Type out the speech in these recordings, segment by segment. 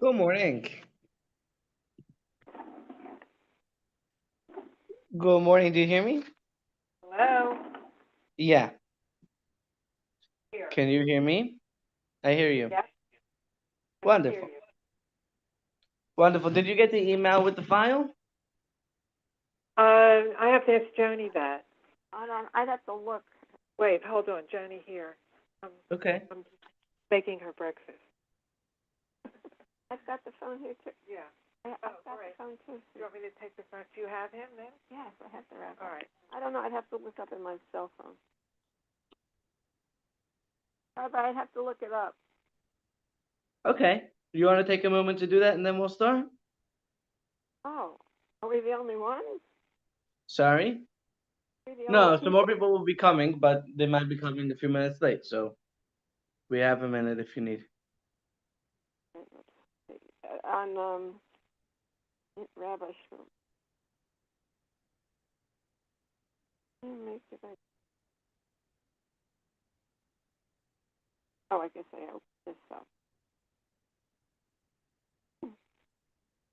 Good morning. Good morning. Do you hear me? Hello? Yeah. Here. Can you hear me? I hear you. Yes, I can hear Wonderful. you. Wonderful. Did you get the email with the file? I have to ask Joni that. I don't. I'd have to look. Wait, hold on, Joni here. I'm, Okay. I'm making her breakfast. I've got the phone here too. Yeah. I've got great. the phone too. You want me to take the phone? Do you have him then? Yes, I have the rabbi. All right. I don't know. I'd have to look up in my cell phone. Rabbi, I'd have to look it up. Okay. You want to take a moment to do that and then we'll start? Oh, are we the only ones? Sorry? Are we the only No, some people? more people will be coming, but they might be coming a few minutes late. So we have a minute if you need. On Rabbi Shmuel. Make it like. Oh, I guess I opened this up.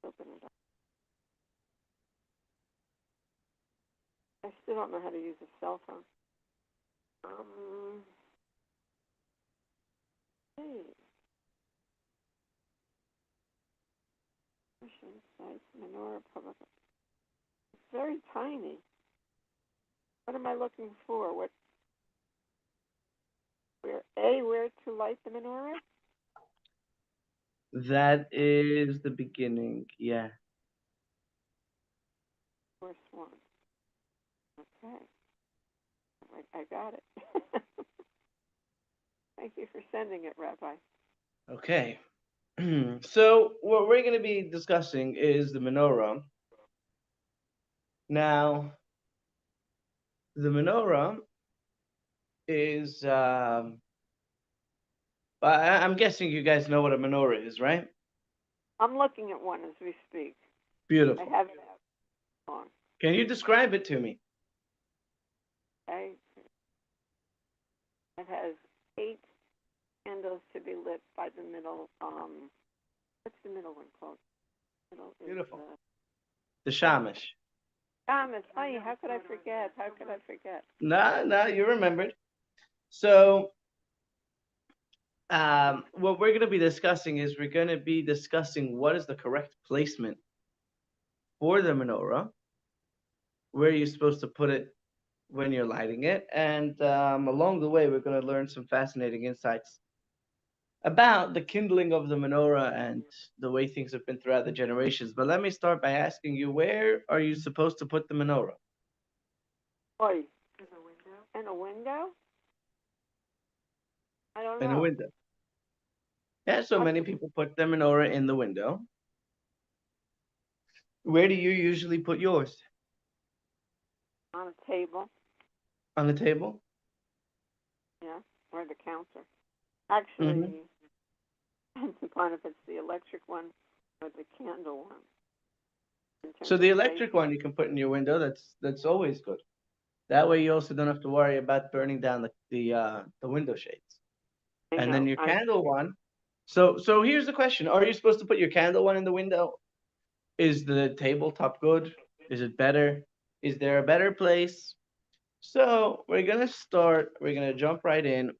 Open it up. I still don't know how to use a cell phone. Hey. Mission sites, Menorah Public. It's very tiny. What am I looking for? Where to light the menorah? That is the beginning. Yeah. First one. Okay. I got it. Thank you for sending it, Rabbi. Okay. So what we're going to be discussing is the menorah. Now, the menorah is I'm guessing you guys know what a menorah is, right? I'm looking at one as we speak. I Beautiful. haven't long. Can you describe it to me? Okay. It has 8 candles to be lit by the middle. What's the middle one called? Middle is Beautiful. the The shamish. Thomas. Honey, how could I forget? How could I forget? No, no, you remembered. So, what we're going to be discussing is we're going to be discussing what is the correct placement for the menorah, where you're supposed to put it when you're lighting it, and along the way, we're going to learn some fascinating insights about the kindling of the menorah and the way things have been throughout the generations. But let me start by asking you, where are you supposed to put the menorah? Oi. In a window. In a window? I don't In a know. window. Yeah, so What's many people put the menorah in the window. Where do you usually put yours? on a table? On the table? Yeah, or the counter. Hmm. Actually, depends upon if it's the electric one or the candle one. In So terms the of electric placement. one you can put in your window. That's always good. That way you also don't have to worry about burning down the window shades. I And then know. your candle one. So here's the question: are you supposed to put your candle one in the window? Is the tabletop good? Is it better? Is there a better place? So we're gonna start. We're gonna jump right in,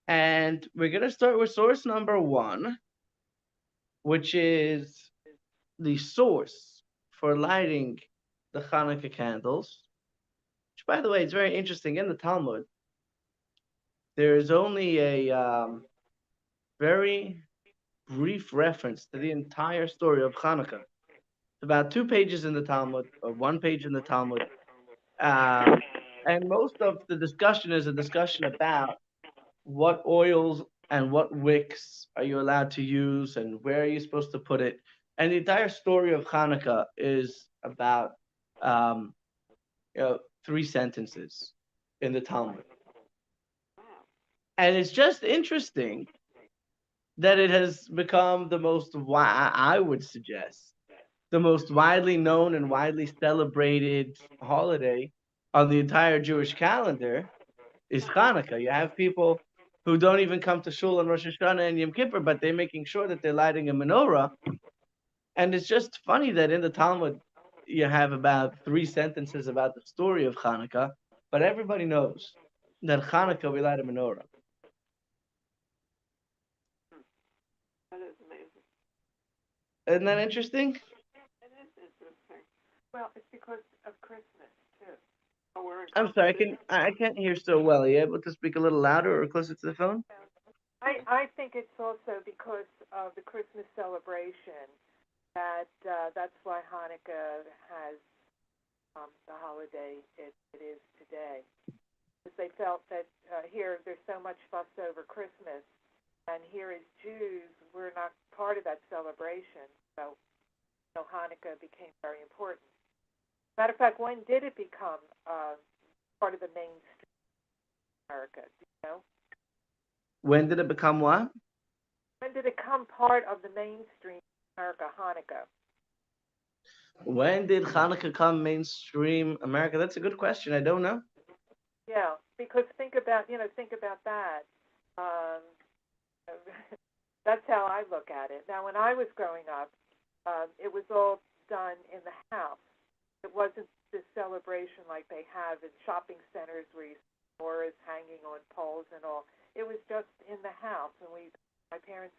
and we're gonna start with source number one, which is the source for lighting the Hanukkah candles. Which, by the way, is very interesting. In the Talmud, there is only a very brief reference to the entire story of Hanukkah. It's about 2 pages in the Talmud, or 1 page in the Talmud. Um, and most of the discussion is a discussion about what oils and what wicks are you allowed to use and where are you supposed to put it. And the entire story of Hanukkah is about um, 3 sentences in the Talmud. Wow. And it's just interesting that it has become the most, I would suggest, the most widely known and widely celebrated holiday on the entire Jewish calendar is Hanukkah. You have people who don't even come to shul on Rosh Hashanah and Yom Kippur, but they're making sure that they're lighting a menorah. And it's just funny that in the Talmud you have about 3 sentences about the story of Hanukkah, but everybody knows that Hanukkah we light a menorah. That is amazing. Isn't that interesting? It is interesting. Well, it's because of Christmas too. Oh, we're in I'm sorry, competition. I can't hear so well. Are you able to speak a little louder or closer to the phone? I think it's also because of the Christmas celebration that that's why Hanukkah has the holiday it is today. Because they felt that here there's so much fuss over Christmas, and here as Jews we're not part of that celebration. So, Hanukkah became very important. Matter of fact, when did it become part of the mainstream in America? Do you know? When did it become what? When did it become part of the mainstream in America, Hanukkah? When did Hanukkah come mainstream America? That's a good question. I don't know. Yeah, because think about that. Um, that's how I look at it. Now, when I was growing up, it was all done in the house. It wasn't this celebration like they have in shopping centers where you see menorahs hanging on poles and all. It was just in the house, and my parents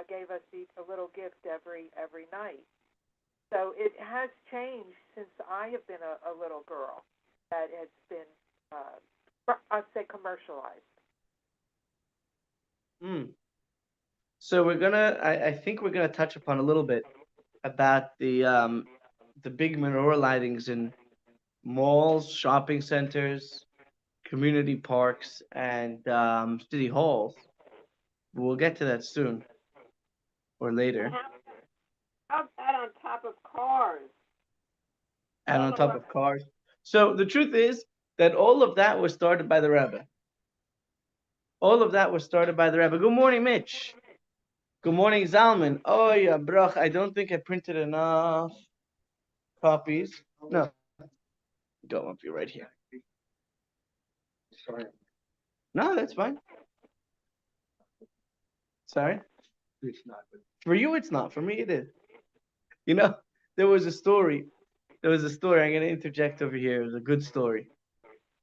gave us each a little gift every night. So it has changed since I have been a little girl. That it's been, I'd say, commercialized. Hmm. So I think we're gonna touch upon a little bit about the big menorah lightings in malls, shopping centers, community parks, and city halls. We'll get to that soon or And later. how's that on top of cars? I And don't on know top what. of cars. So the truth is that all of that was started by the Rebbe. All of that was started by the Rebbe. Good morning, Mitch. Good morning, Zalman. Oh yeah, bruh. I don't think I printed enough copies. No, go up. You're right here. No, that's fine. Sorry. For you, it's not. For me, it is. You know, there was a story. There was a story. I'm going to interject over here. It was a good story.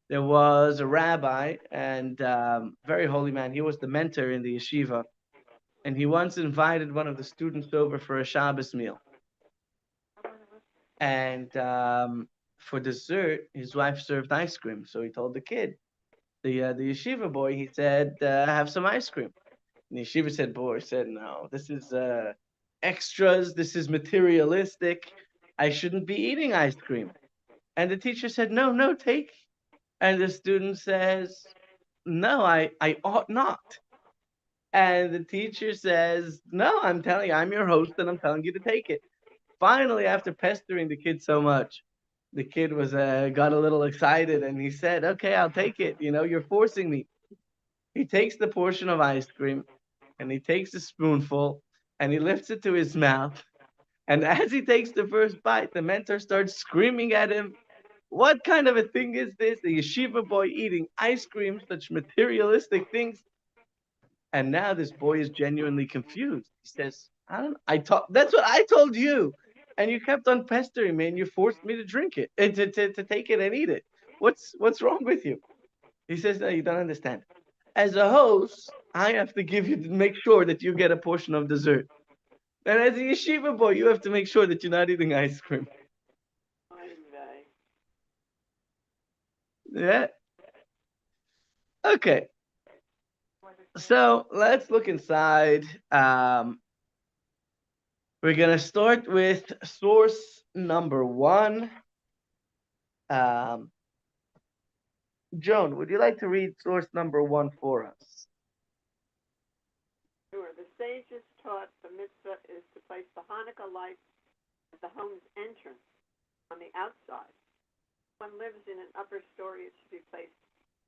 There was a rabbi and very holy man. He was the mentor in the yeshiva, and he once invited one of the students over for a Shabbos meal. And for dessert, his wife served ice cream. So he told the kid, the yeshiva boy, he said, "Have some ice cream." And the yeshiva said, "No, this is extras. This is materialistic. I shouldn't be eating ice cream." And the teacher said, "No, no, take." And the student says, "No, I ought not." And the teacher says, "No, I'm telling you, I'm your host and I'm telling you to take it." Finally, after pestering the kid so much, the kid was got a little excited and he said, "Okay, I'll take it. You know, you're forcing me." He takes the portion of ice cream and he takes a spoonful and he lifts it to his mouth. And as he takes the first bite, the mentor starts screaming at him, "What kind of a thing is this? A yeshiva boy eating ice cream, such materialistic things." And now this boy is genuinely confused. He says, "I don't. That's what I told you, and you kept on pestering me, and you forced me to drink it, to take it and eat it. What's wrong with you?" He says, "No, you don't understand. As a host, I have to give you to make sure that you get a portion of dessert, and as a yeshiva boy, you have to make sure that you're not eating ice cream." Ay, vey. Yeah. Okay. So let's look inside. We're gonna start with source number one. Um, Joan, would you like to read source number one for us? Sure. The sages taught the mitzvah is to place the Hanukkah light at the home's entrance on the outside. If one lives in an upper story, it should be placed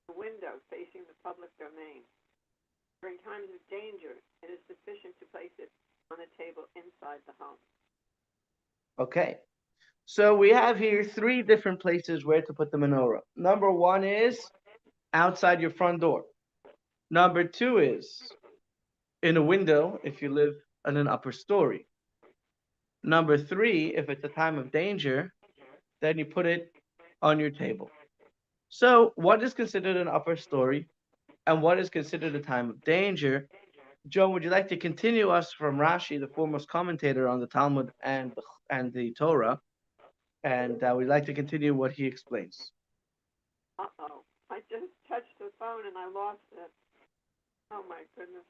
in a window facing the public domain. During times of danger, it is sufficient to place it on a table inside the home. Okay. So we have here three different places where to put the menorah. Number one is outside your front door. Number two is in a window if you live in an upper story. Number three, if it's a time of danger, then you put it on your table. So, what is considered an upper story and what is considered a time of danger? Joe, would you like to continue us from Rashi, the foremost commentator on the Talmud and the Torah? And we'd like to continue what he explains. Uh-oh. I just touched the phone and I lost it. Oh my goodness.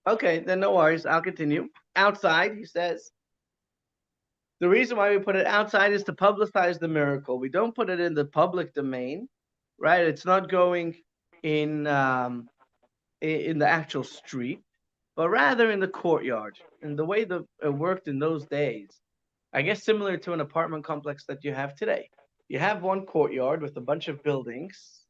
Okay, then no worries. I'll continue. Outside, he says, the reason why we put it outside is to publicize the miracle. We don't put it in the public domain, right? It's not going in in the actual street, but rather in the courtyard. And the way that it worked in those days, I guess similar to an apartment complex that you have today. You have one courtyard with a bunch of buildings,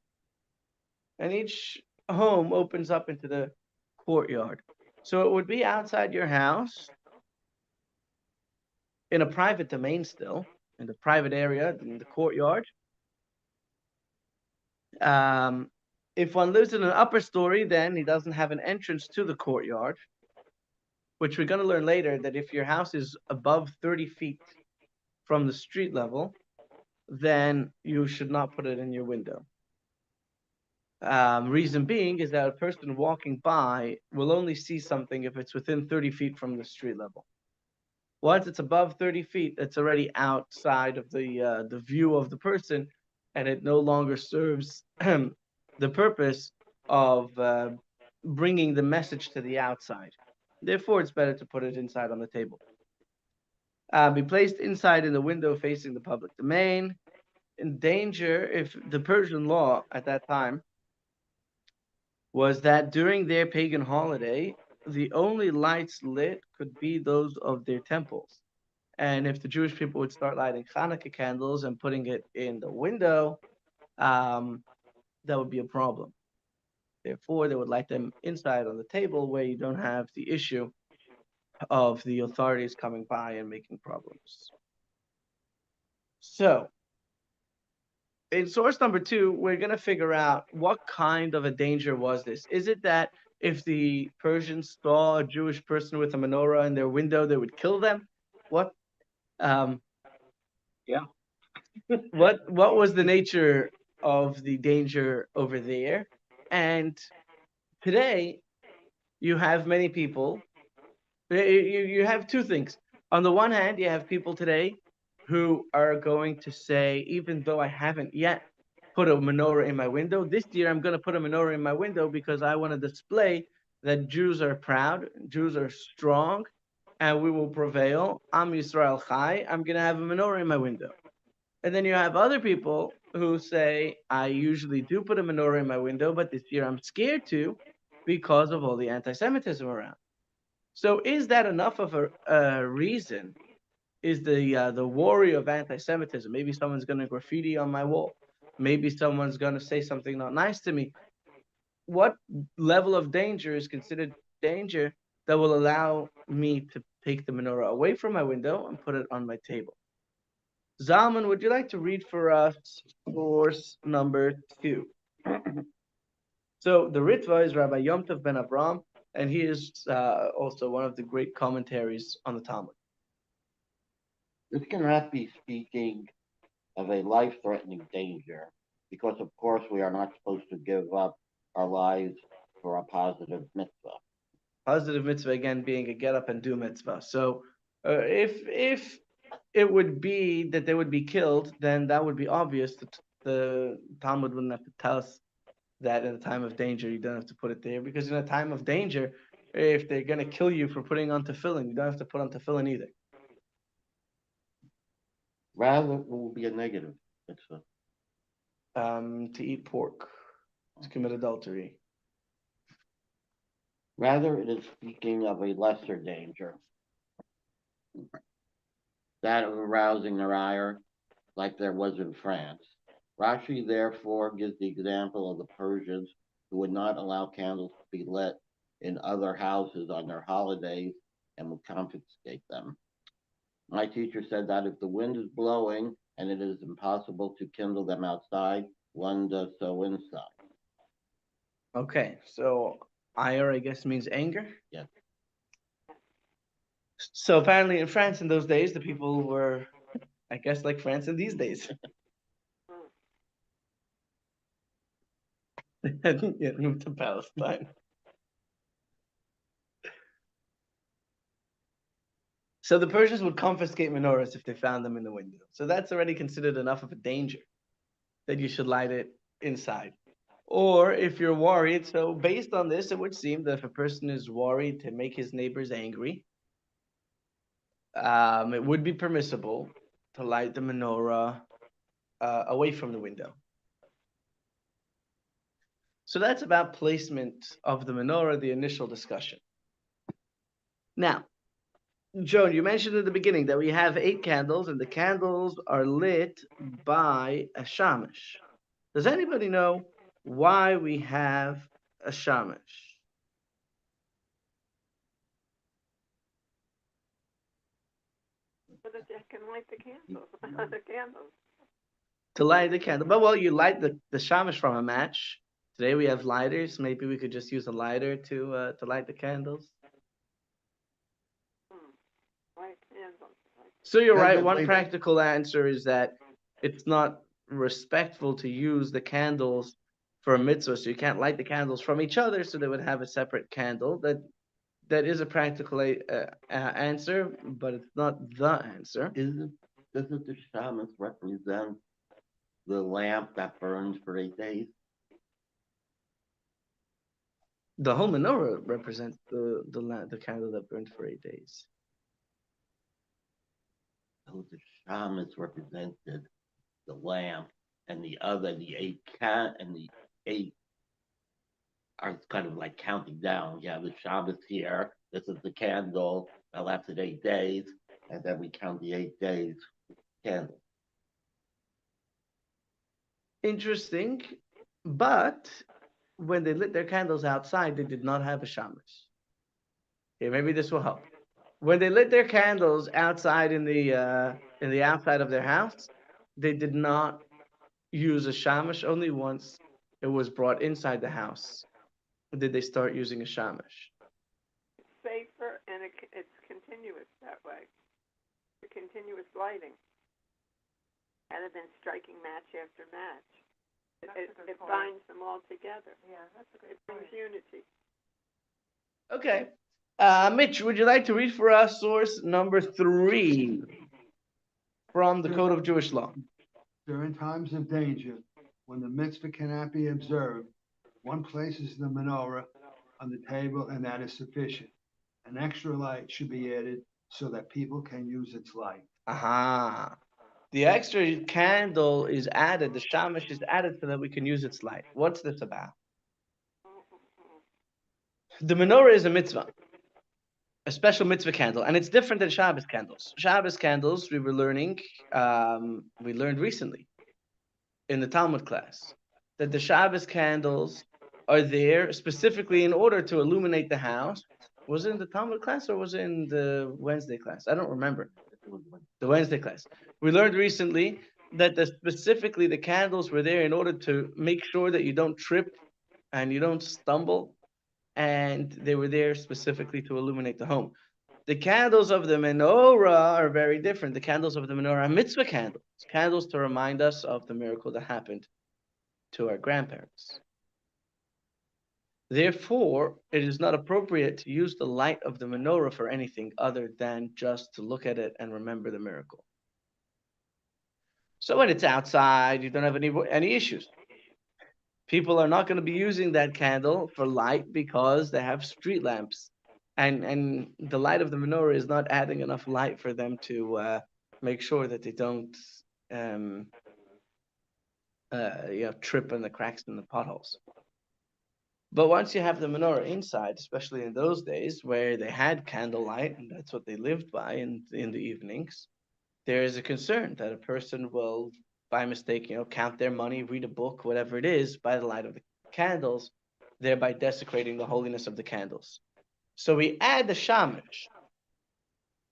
and each home opens up into the courtyard. So it would be outside your house in a private domain still, in the private area, in the courtyard. Um, if one lives in an upper story, then he doesn't have an entrance to the courtyard, which we're going to learn later that if your house is above 30 feet from the street level, then you should not put it in your window. Reason being is that a person walking by will only see something if it's within 30 feet from the street level. Once it's above 30 feet, it's already outside of the view of the person, and it no longer serves the purpose of bringing the message to the outside. Therefore, it's better to put it inside on the table. Be placed inside in the window facing the public domain. In danger, if the Persian law at that time was that during their pagan holiday, the only lights lit could be those of their temples. And if the Jewish people would start lighting Hanukkah candles and putting it in the window, um, that would be a problem. Therefore, they would light them inside on the table where you don't have the issue of the authorities coming by and making problems. So, in source number two, we're going to figure out what kind of a danger was this. Is it that if the Persians saw a Jewish person with a menorah in their window, they would kill them? What? Um, Yeah. what was the nature of the danger over there? And today, you have many people. You have two things. On the one hand, you have people today who are going to say, even though I haven't yet put a menorah in my window, this year I'm going to put a menorah in my window because I want to display that Jews are proud, Jews are strong, and we will prevail. Am Yisrael Chai. I'm going to have a menorah in my window. And then you have other people who say, I usually do put a menorah in my window, but this year I'm scared to because of all the anti Semitism around. So is that enough of a reason? Is the worry of anti-Semitism? Maybe someone's going to graffiti on my wall. Maybe someone's going to say something not nice to me. What level of danger is considered danger that will allow me to take the menorah away from my window and put it on my table? Zalman, would you like to read for us source number two? So the Ritva is Rabbi Yom Tov ben Avram, and he is also one of the great commentaries on the Talmud. This cannot be speaking of a life-threatening danger, because of course we are not supposed to give up our lives for a positive mitzvah. Positive mitzvah again being a get up and do mitzvah. So if it would be that they would be killed, then that would be obvious that the Talmud wouldn't have to tell us that in a time of danger you don't have to put it there, because in a time of danger, if they're going to kill you for putting on tefillin, you don't have to put on tefillin either. Rather, it will be a negative mitzvah. To eat pork, to commit adultery. Rather, it is speaking of a lesser danger, that of arousing their ire, like there was in France. Rashi therefore gives the example of the Persians who would not allow candles to be lit in other houses on their holidays and would confiscate them. My teacher said that if the wind is blowing and it is impossible to kindle them outside, one does so inside. Okay, so ire, I guess, means anger. Yes. So apparently, in France in those days, the people were, I guess, like France in these days. Mm. They hadn't yet moved to Palestine. So the Persians would confiscate menorahs if they found them in the window. So that's already considered enough of a danger that you should light it inside. Or if you're worried, so based on this, it would seem that if a person is worried to make his neighbors angry, it would be permissible to light the menorah away from the window. So that's about placement of the menorah, the initial discussion. Now, Joan, you mentioned at the beginning that we have 8 candles, and the candles are lit by a shamash. Does anybody know why we have a shamash? So that you can light the candles. The candles. To light the candle. But well, you light the shamash from a match. Today we have lighters. Maybe we could just use a lighter to light the candles. Hmm. Light candles. So you're right. One Technically, practical answer is that it's not respectful to use the candles for a mitzvah, so you can't light the candles from each other, so they would have a separate candle. That is a practical answer, but it's not the answer. doesn't the shamus represent the lamp that burns for 8 days? The whole menorah represents the candle that burned for 8 days. So the shamus represented the lamp, and the eight are kind of like counting down. Yeah, the Shabbos here. This is the candle that lasted 8 days, and then we count the 8 days candle. Interesting, but when they lit their candles outside, they did not have a shamash. Okay, maybe this will help. When they lit their candles outside in the outside of their house, they did not use a shamash. Only once it was brought inside the house did they start using a shamash. It's safer and it's continuous that way. The continuous lighting, rather than striking match after match. It binds them all together. Yeah, that's a good It brings point. unity. Okay. Mitch, would you like to read for us source number 3 from the Code of Jewish Law? During times of danger, when the mitzvah cannot be observed, one places the menorah on the table, and that is sufficient. An extra light should be added so that people can use its light. Aha. The extra candle is added, the shamash is added so that we can use its light. What's this about? The menorah is a mitzvah, a special mitzvah candle, and it's different than Shabbos candles. Shabbos candles, we were learning, we learned recently in the Talmud class that the Shabbos candles are there specifically in order to illuminate the house. Was it in the Talmud class or was it in the Wednesday class? I don't remember. The Wednesday class. We learned recently that specifically the candles were there in order to make sure that you don't trip and you don't stumble, and they were there specifically to illuminate the home. The candles of the menorah are very different. The candles of the menorah are mitzvah candles, candles to remind us of the miracle that happened to our grandparents. Therefore, it is not appropriate to use the light of the menorah for anything other than just to look at it and remember the miracle. So when it's outside, you don't have any issues. People are not going to be using that candle for light because they have street lamps, and the light of the menorah is not adding enough light for them to make sure that they don't um, trip in the cracks and the potholes. But once you have the menorah inside, especially in those days where they had candlelight and that's what they lived by in the evenings, there is a concern that a person will, by mistake, count their money, read a book, whatever it is, by the light of the candles, thereby desecrating the holiness of the candles. So we add the shamash,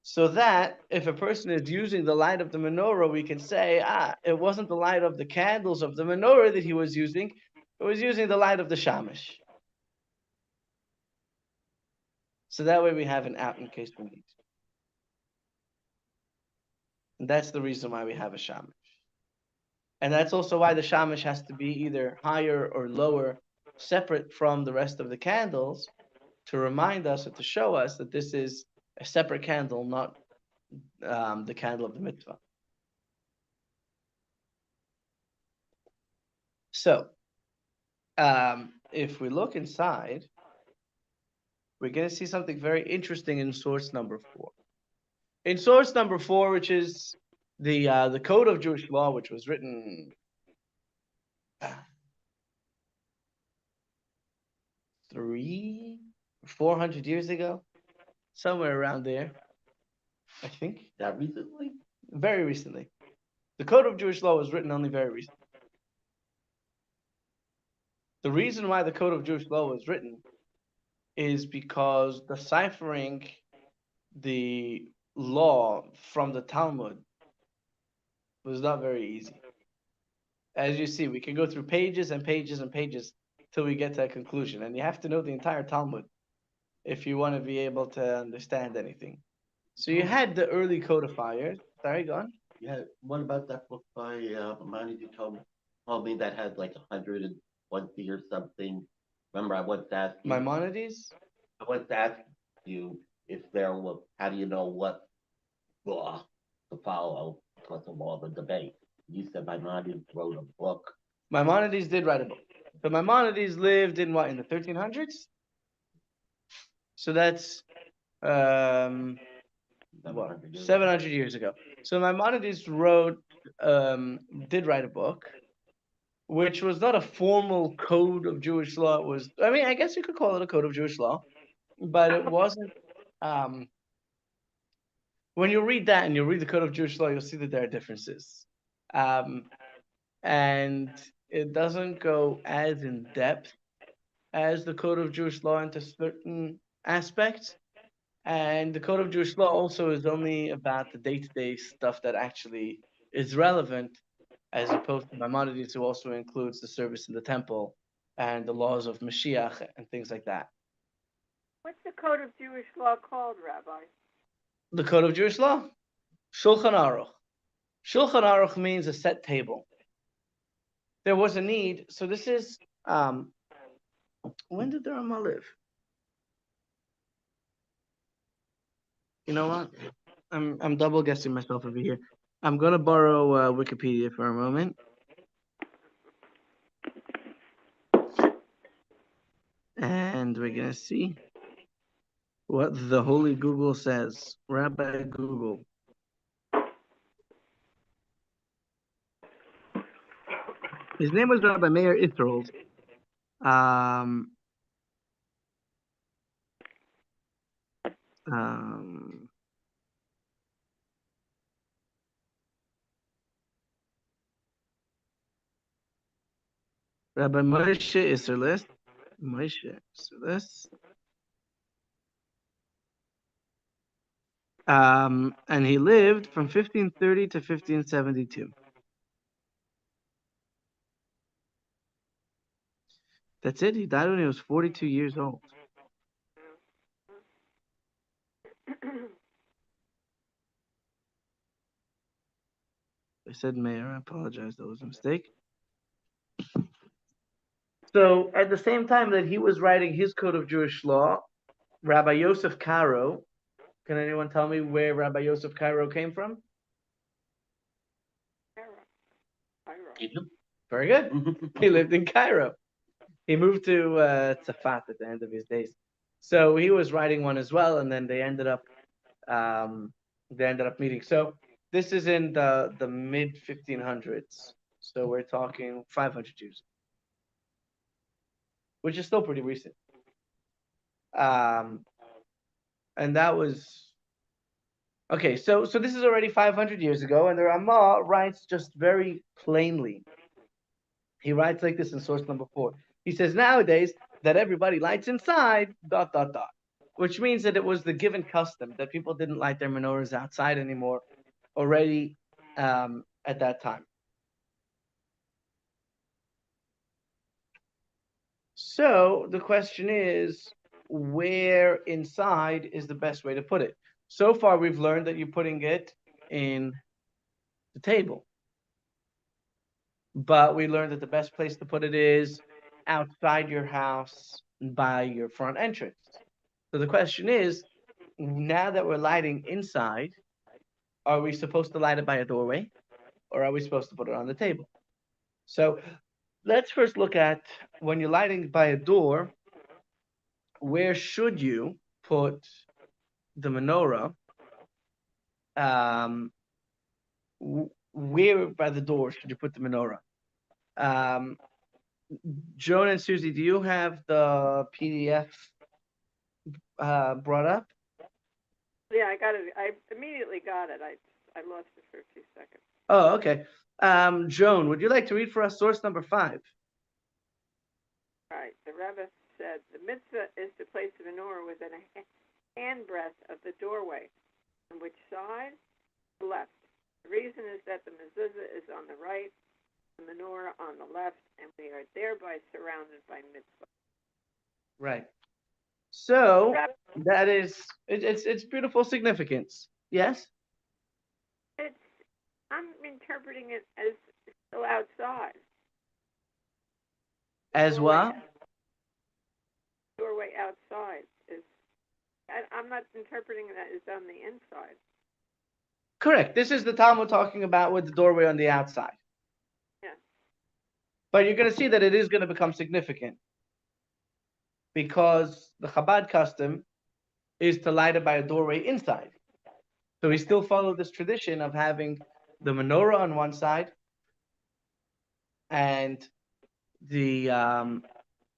so that if a person is using the light of the menorah, we can say, it wasn't the light of the candles of the menorah that he was using, it was using the light of the shamash. So that way we have an out in case we need. And that's the reason why we have a shamash. And that's also why the shamash has to be either higher or lower, separate from the rest of the candles, to remind us or to show us that this is a separate candle, not the candle of the mitzvah. So, if we look inside, we're going to see something very interesting in source number 4. In source number 4, which is the Code of Jewish Law, which was written 400 years ago, somewhere around there, I think. That recently? Very recently. The Code of Jewish Law was written only very recently. The reason why the Code of Jewish Law was written is because deciphering the law from the Talmud was not very easy. As you see, we can go through pages and pages and pages till we get to a conclusion, and you have to know the entire Talmud if you want to be able to understand anything. So you had the early codifiers. Sorry, go on. Yeah, what about that book by Maimonides you told me that had like 120 or something? Remember, I once asked you. Maimonides? I once asked you if there were. How do you know what law to follow because of all the debate? You said Maimonides wrote a book. Maimonides did write a book. But Maimonides lived in what, in the 1300s? So that's 700 years ago. So Maimonides did write a book, which was not a formal code of Jewish law. It was, I mean, I guess you could call it a code of Jewish law, but it wasn't. When you read that and you read the code of Jewish law, you'll see that there are differences. And it doesn't go as in depth as the code of Jewish law into certain aspects. And the code of Jewish law also is only about the day-to-day stuff that actually is relevant, as opposed to Maimonides, who also includes the service in the temple and the laws of Mashiach and things like that. What's the Code of Jewish Law called, Rabbi? The code of Jewish law? Shulchan Aruch. Shulchan Aruch means a set table. There was a need, so this is, when did the Rama live? You know what? I'm double guessing myself over here. I'm gonna borrow Wikipedia for a moment. And we're gonna see what the holy Google says. Rabbi Google. His name was Rabbi Meir Israel. Rabbi Moshe Isserles. Moshe Isserles. And he lived from 1530 to 1572. That's it. He died when he was 42 years old. I said Mayor. I apologize. That was a mistake. So at the same time that he was writing his code of Jewish law, Rabbi Yosef Karo, can anyone tell me where Rabbi Yosef Karo came from? Egypt. Very good. He lived in Cairo. He moved to Tzafat at the end of his days. So he was writing one as well, and then they ended up meeting. So this is in the mid 1500s. So we're talking 500 years, which is still pretty recent. And that was okay. So this is already 500 years ago, and the Ramah writes just very plainly. He writes like this in source number 4. He says, nowadays that everybody lights inside, ... which means that it was the given custom that people didn't light their menorahs outside anymore already at that time. So the question is, where inside is the best way to put it. So far, we've learned that you're putting it in the table, but we learned that the best place to put it is outside your house by your front entrance. So the question is, now that we're lighting inside, are we supposed to light it by a doorway or are we supposed to put it on the table? So let's first look at when you're lighting by a door, where should you put the menorah? Um, where by the door should you put the menorah? Um, Joan and Susie, do you have the PDF brought up? Yeah, I got it. I immediately got it. I lost it for a few seconds. Oh, okay. Joan, would you like to read for us source number 5? All right. The Rebbe said the mitzvah is to place the menorah within a handbreadth of the doorway. On which side? The left. The reason is that the mezuzah is on the right, the menorah on the left, and we are thereby surrounded by mitzvah. Right. So that is it's beautiful significance. Yes. It's I'm interpreting it as still outside. As well. Doorway outside is. I'm not interpreting that as on the inside. Correct. This is the Talmud talking about with the doorway on the outside. Yeah. But you're going to see that it is going to become significant because the Chabad custom is to light it by a doorway inside. So we still follow this tradition of having the menorah on one side and the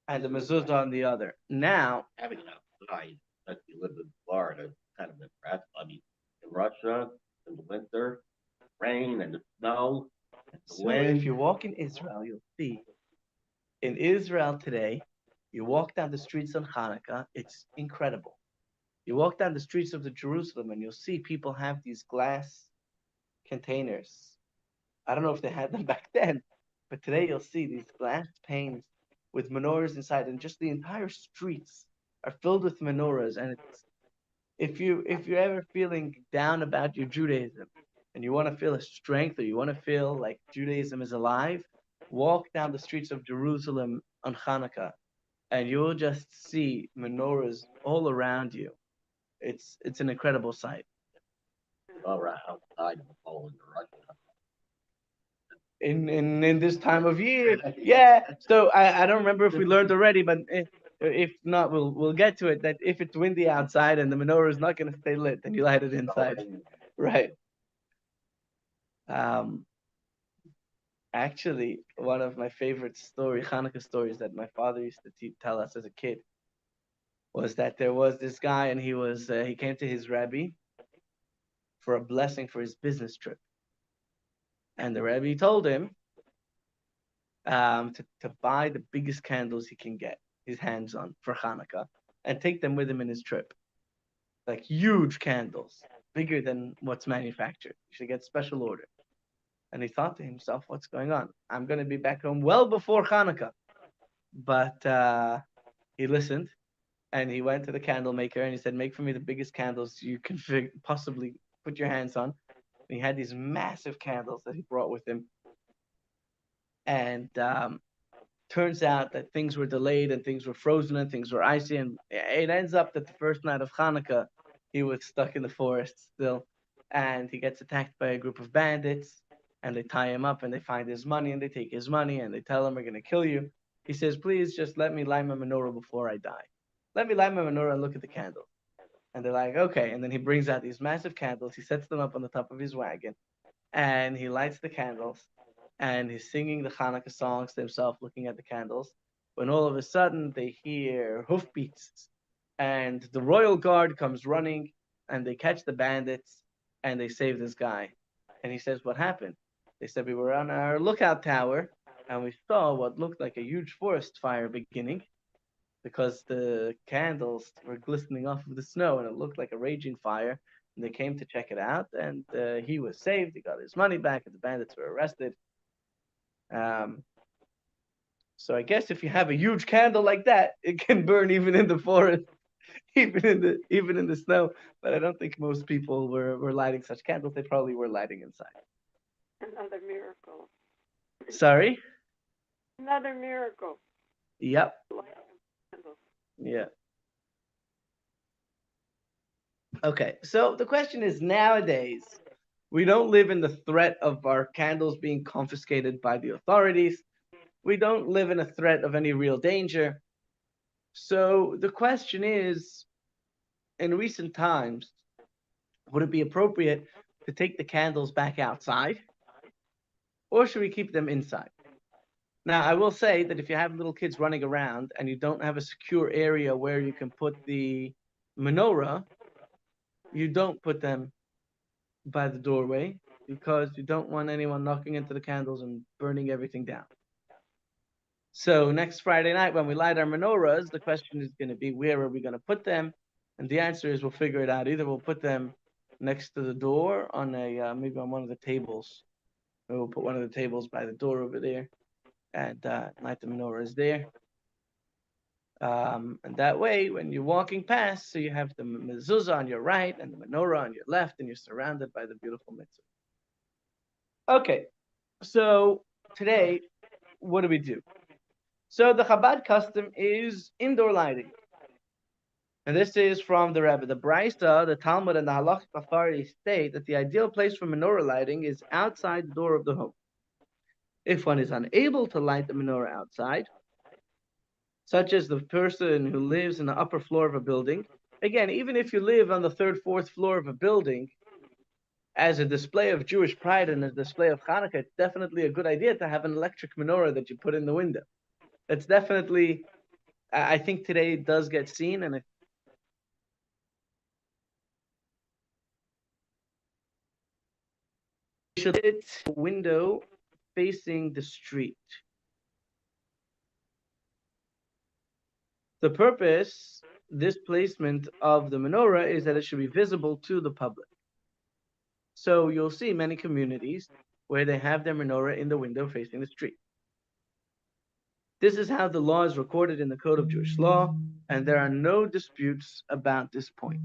mezuzah on the other. Now, Having it outside, that you live in Florida, is kind of impressive. I mean, in Russia, in the winter, rain and the snow, and the so wind. if you walk in Israel, you'll see in Israel today, you walk down the streets on Hanukkah, it's incredible. You walk down the streets of the Jerusalem and you'll see people have these glass containers. I don't know if they had them back then, but today you'll see these glass panes with menorahs inside, and just the entire streets are filled with menorahs. And it's if you're ever feeling down about your Judaism and you want to feel a strength or you want to feel like Judaism is alive, walk down the streets of Jerusalem on Hanukkah and you'll just see menorahs all around you. It's an incredible sight. All right, outside and following the Russian. In this time of year, yeah. So I don't remember if we learned already, but if not, we'll get to it. That if it's windy outside and the menorah is not going to stay lit, then you light it inside, right? Um, Actually, one of my favorite Hanukkah stories that my father used to tell us as a kid was that there was this guy and he came to his rabbi for a blessing for his business trip, and the rabbi told him to buy the biggest candles he can get his hands on for Hanukkah and take them with him in his trip, like huge candles, bigger than what's manufactured. You should get special order. And he thought to himself, what's going on? I'm going to be back home well before Hanukkah. But he listened and he went to the candle maker and he said, make for me the biggest candles you can possibly put your hands on. And he had these massive candles that he brought with him. And turns out that things were delayed and things were frozen and things were icy. And it ends up that the first night of Hanukkah, he was stuck in the forest still. And he gets attacked by a group of bandits. And they tie him up and they find his money and they take his money and they tell him, we're going to kill you. He says, please just let me light my menorah before I die. Let me light my menorah and look at the candles. And they're like, okay. And then he brings out these massive candles. He sets them up on the top of his wagon and he lights the candles and he's singing the Hanukkah songs to himself, looking at the candles. When all of a sudden they hear hoofbeats and the royal guard comes running and they catch the bandits and they save this guy. And he says, what happened? They said, we were on our lookout tower and we saw what looked like a huge forest fire beginning because the candles were glistening off of the snow and it looked like a raging fire. And they came to check it out and he was saved. He got his money back and the bandits were arrested. So I guess if you have a huge candle like that, it can burn even in the forest. even in the snow. But I don't think most people were lighting such candles. They probably were lighting inside. Another miracle. Sorry. Another miracle. Yep. Light candles. Yeah. Okay. So the question is, nowadays we don't live in the threat of our candles being confiscated by the authorities. We don't live in a threat of any real danger. So the question is, in recent times, would it be appropriate to take the candles back outside, or should we keep them inside? Now, I will say that if you have little kids running around and you don't have a secure area where you can put the menorah, you don't put them by the doorway because you don't want anyone knocking into the candles and burning everything down. So next Friday night when we light our menorahs, the question is going to be, where are we going to put them? And the answer is, we'll figure it out. Either we'll put them next to the door on maybe on one of the tables. Maybe we'll put one of the tables by the door over there and light the menorahs there. And that way, when you're walking past, so you have the mezuzah on your right and the menorah on your left, and you're surrounded by the beautiful mitzvah. Okay, so today, what do we do? So the Chabad custom is indoor lighting. And this is from the Rebbe. The Brisa, the Talmud, and the Halachic authorities state that the ideal place for menorah lighting is outside the door of the home. If one is unable to light the menorah outside, such as the person who lives in the upper floor of a building, again, even if you live on the third, fourth floor of a building, as a display of Jewish pride and a display of Hanukkah, it's definitely a good idea to have an electric menorah that you put in the window. It's definitely, I think today it does get seen, and should it window facing the street. The purpose, this placement of the menorah, is that it should be visible to the public. So you'll see many communities where they have their menorah in the window facing the street. This is how the law is recorded in the Code of Jewish Law, and there are no disputes about this point.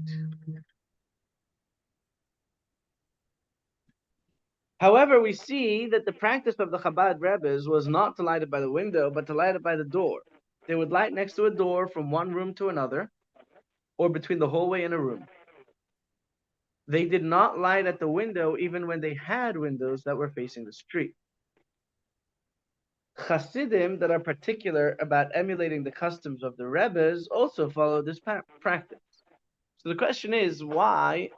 However, we see that the practice of the Chabad Rebbes was not to light it by the window, but to light it by the door. They would light next to a door from one room to another, or between the hallway and a room. They did not light at the window even when they had windows that were facing the street. Hasidim that are particular about emulating the customs of the Rebbes also follow this practice. So the question is, why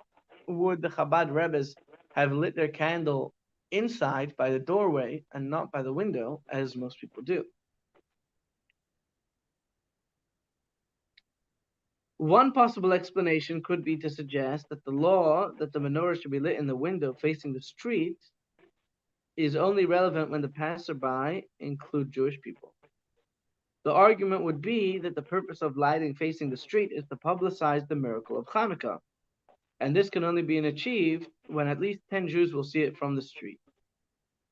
would the Chabad Rebbes have lit their candle inside by the doorway and not by the window, as most people do? One possible explanation could be to suggest that the law that the menorah should be lit in the window facing the street is only relevant when the passerby include Jewish people. The argument would be that the purpose of lighting facing the street is to publicize the miracle of Hanukkah, and this can only be achieved when at least 10 Jews will see it from the street.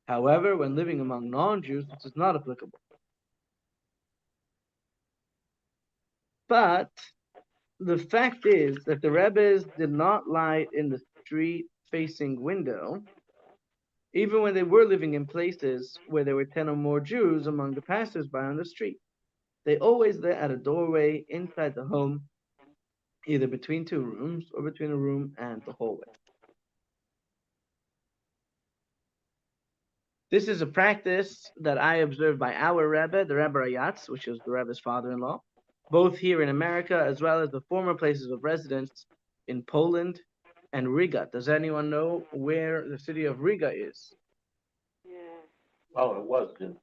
However, when living among non-Jews, this is not applicable. But the fact is that the Rebbes did not light in the street-facing window, even when they were living in places where there were 10 or more Jews among the passers-by on the street. They always lit at a doorway inside the home, either between two rooms or between a room and the hallway. This is a practice that I observed by our Rebbe, the Rebbe Rayatz, which is the Rebbe's father-in-law, both here in America as well as the former places of residence in Poland and Riga. Does anyone know where the city of Riga is? Yeah. Oh, it was in,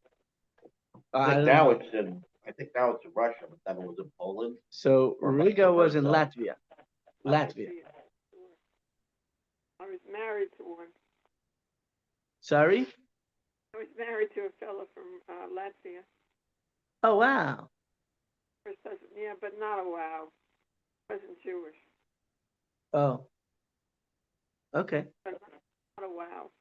I I think don't now know. it's in, I think now it's in Russia, but then it was in Poland. So Or Riga was in versa. Latvia. I Latvia. see it. I was married to one. Sorry? I was married to a fellow from Latvia. Oh, wow. Yeah, but not a wow. Wasn't Jewish. Oh. Okay. But not a wow.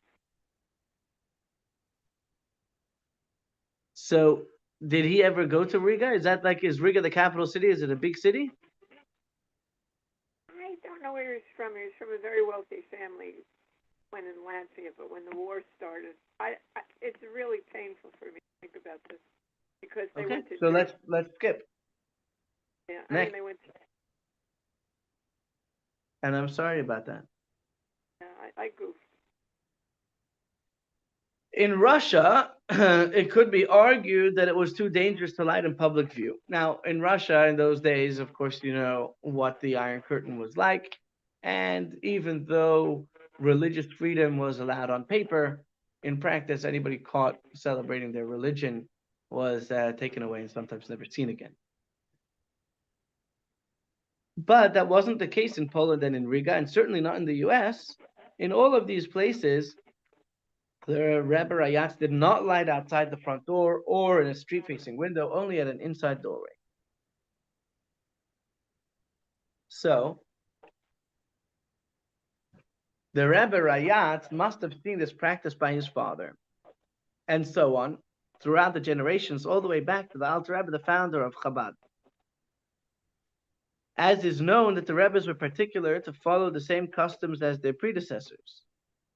So did he ever go to Riga? Is Riga the capital city? Is it a big city? he was from a very wealthy family when in Latvia, but when the war started, it's really painful for me to think about this because they Okay, went to so Germany. let's skip. Yeah, I mean Next. they went to, And I'm sorry about that. yeah, I goofed. In Russia, it could be argued that it was too dangerous to light in public view. Now, in Russia, in those days, of course, you know what the Iron Curtain was like. And even though religious freedom was allowed on paper, in practice, anybody caught celebrating their religion was taken away and sometimes never seen again. But that wasn't the case in Poland and in Riga, and certainly not in the US. In all of these places, the Rebbe Rayats did not light outside the front door or in a street facing window, only at an inside doorway. So, the Rebbe Rayat must have seen this practice by his father, and so on, throughout the generations, all the way back to the Alter Rebbe, the founder of Chabad. As is known that the Rebbes were particular to follow the same customs as their predecessors,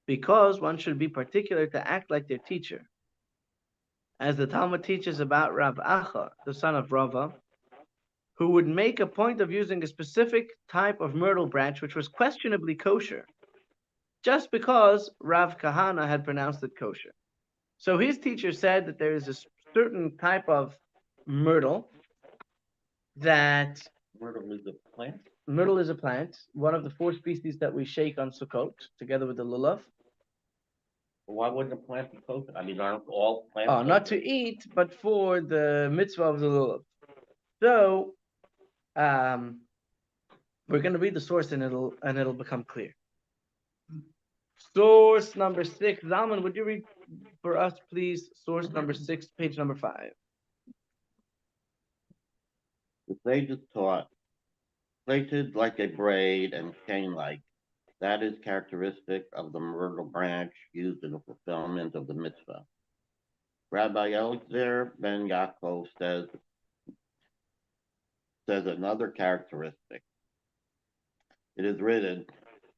because one should be particular to act like their teacher. As the Talmud teaches about Rav Acha, the son of Rava, who would make a point of using a specific type of myrtle branch which was questionably kosher, just because Rav Kahana had pronounced it kosher. So his teacher said that there is a certain type of myrtle that Myrtle is a plant. myrtle is a plant, one of the 4 species that we shake on Sukkot, together with the lulav. Why wouldn't a plant be kosher? I mean, aren't all plants Not kosher? to eat, but for the mitzvah of the lulav. So, we're going to read the source and it'll become clear. Source number 6. Zalman, would you read for us, please? Source number 6, page number 5. The sages taught, plaited like a braid and chain-like, that is characteristic of the myrtle branch used in the fulfillment of the mitzvah. Rabbi Eliezer ben Yaakov says another characteristic. It is written,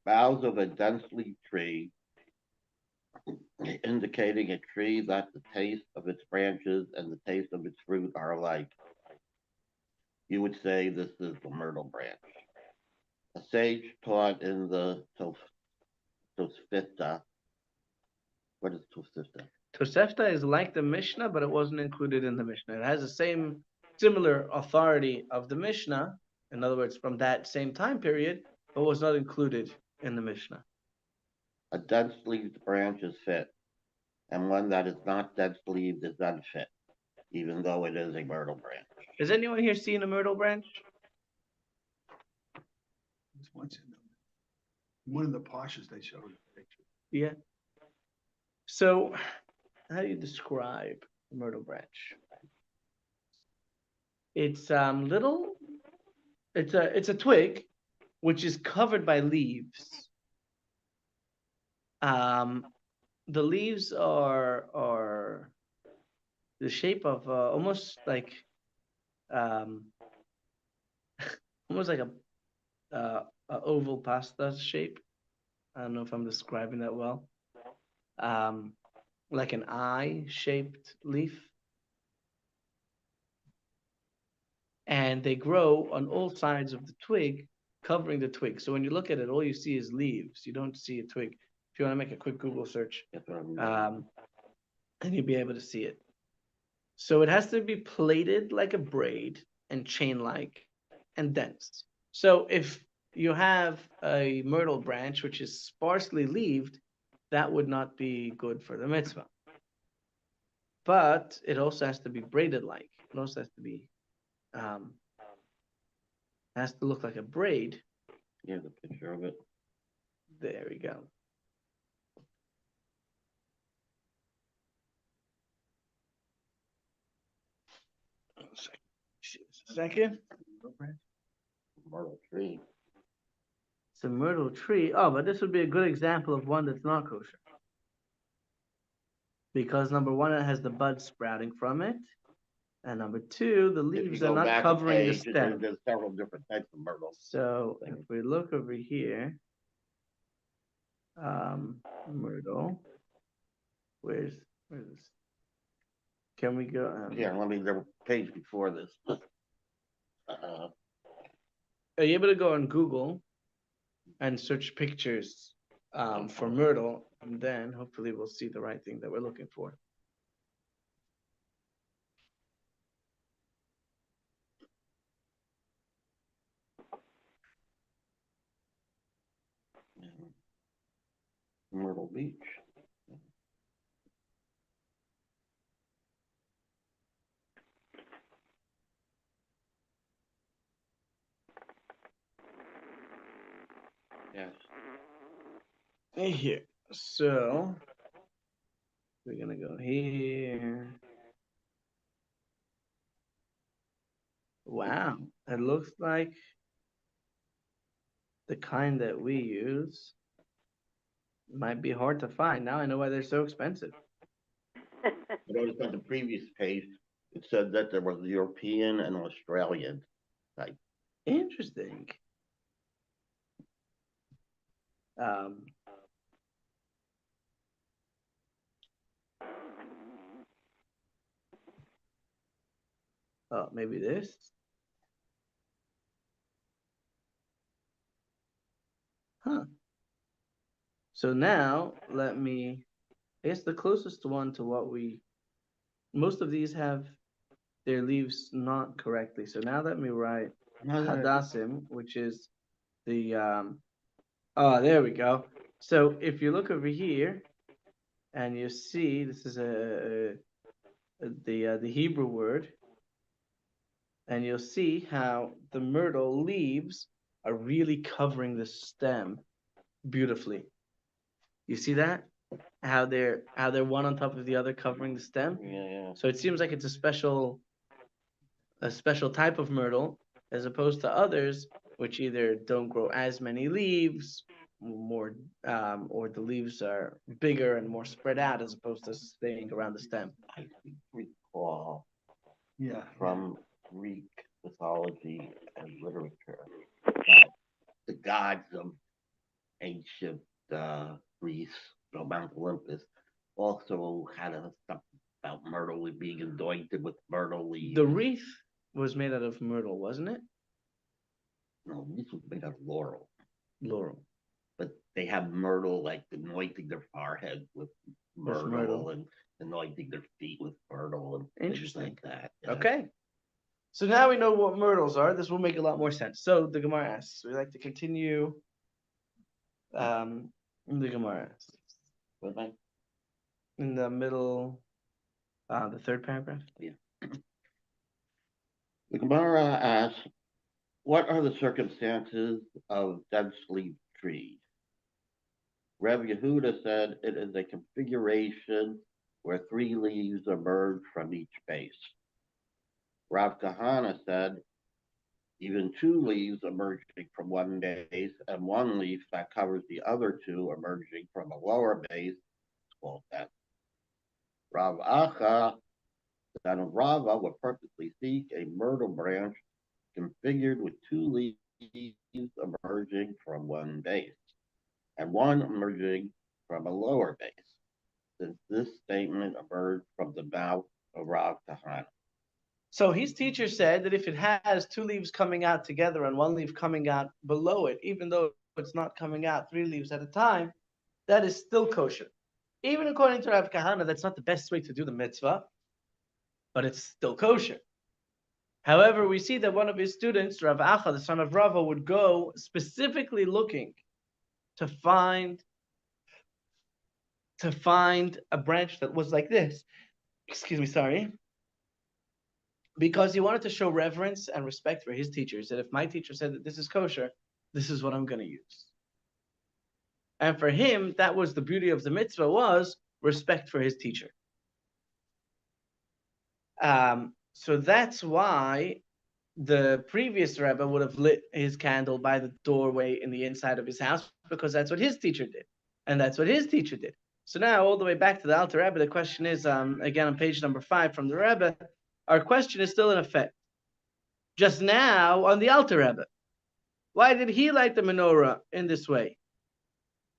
boughs of a densely tree, indicating a tree that the taste of its branches and the taste of its fruit are alike. You would say this is the myrtle branch. A sage taught in the Tosfita. What is Tosfita? Tosefta is like the Mishnah, but it wasn't included in the Mishnah. It has the same similar authority of the Mishnah, in other words, from that same time period, but was not included in the Mishnah. A dense-leaved branch is fit, and one that is not dense-leaved is unfit, even though it is a myrtle branch. Has anyone here seen a myrtle branch? It's once in them. One of the pashas they showed a picture. Yeah. So, how do you describe a myrtle branch? It's little. It's a twig, which is covered by leaves. The leaves are the shape of almost like um, almost like a oval pasta shape. I don't know if I'm describing that well. Like an eye-shaped leaf. And they grow on all sides of the twig, covering the twig. So when you look at it, all you see is leaves. You don't see a twig. If you want to make a quick Google search, and you'll be able to see it. So it has to be plaited like a braid and chain-like and dense. So if you have a myrtle branch which is sparsely leaved, that would not be good for the mitzvah. But it also has to be braided like. It also has to be has to look like a braid. Here's a picture of it. There we go. Second. Myrtle tree. It's a myrtle tree. Oh, but this would be a good example of one that's not kosher. Because number one, it has the bud sprouting from it. And number two, the If you leaves are go not back a covering the page, stem. there's several different types of myrtle. So if we look over here, myrtle, where's this? Can we go? Here, let me, the page before this. Are you able to go on Google and search pictures for myrtle, and then hopefully we'll see the right thing that we're looking for. Myrtle Beach. Yes. Here. So we're gonna go here. Wow, it looks like the kind that we use might be hard to find. Now I know why they're so expensive. I noticed on the previous page, it said that there was European and Australian type. Interesting. Um, oh, maybe this. Huh. So now let me, I guess the closest one to what most of these have their leaves not correctly. So now let me write Hadassim, which is the, oh, there we go. So if you look over here and you see, this is the Hebrew word, and you'll see how the myrtle leaves are really covering the stem beautifully. You see that? How they're one on top of the other covering the stem? Yeah. So it seems like it's a special type of myrtle as opposed to others which either don't grow as many leaves, more or the leaves are bigger and more spread out as opposed to staying around the stem. I recall Yeah. from Greek mythology and literature that the gods of ancient Greece, Mount Olympus, also had a stuff about myrtle being anointed with myrtle leaves. The wreath was made out of myrtle, wasn't it? No, this was made out of laurel. Laurel. But they have myrtle, like anointing their forehead with myrtle, and anointing their feet with myrtle and things like that. Yeah. Okay. So now we know what myrtles are. This will make a lot more sense. So the Gemara asks, we like to continue. The Gemara asks. In the middle, the third paragraph. Yeah. The Gemara asks, what are the circumstances of dense-leaf trees? Rev Yehuda said it is a configuration where 3 leaves emerge from each base. Rav Kahana said even 2 leaves emerging from one base and 1 leaf that covers the other 2 emerging from a lower base is called dense. Rav Acha, son of Rava, would perfectly seek a myrtle branch configured with 2 leaves emerging from one base and 1 emerging from a lower base, since this statement emerged from the mouth of Rav Kahana. So his teacher said that if it has 2 leaves coming out together and 1 leaf coming out below it, even though it's not coming out 3 leaves at a time, that is still kosher. Even according to Rav Kahana, that's not the best way to do the mitzvah, but it's still kosher. However, we see that one of his students, Rav Acha, the son of Rava, would go specifically looking to find a branch that was like this. Excuse me, sorry. Because he wanted to show reverence and respect for his teacher. He said, if my teacher said that this is kosher, this is what I'm going to use. And for him, that was the beauty of the mitzvah, was respect for his teacher. So that's why the previous Rebbe would have lit his candle by the doorway in the inside of his house, because that's what his teacher did. And that's what his teacher did. So now, all the way back to the Alter Rebbe, the question is, again, on page number 5 from the Rebbe, our question is still in effect. Just now on the Alter Rebbe, why did he light the menorah in this way?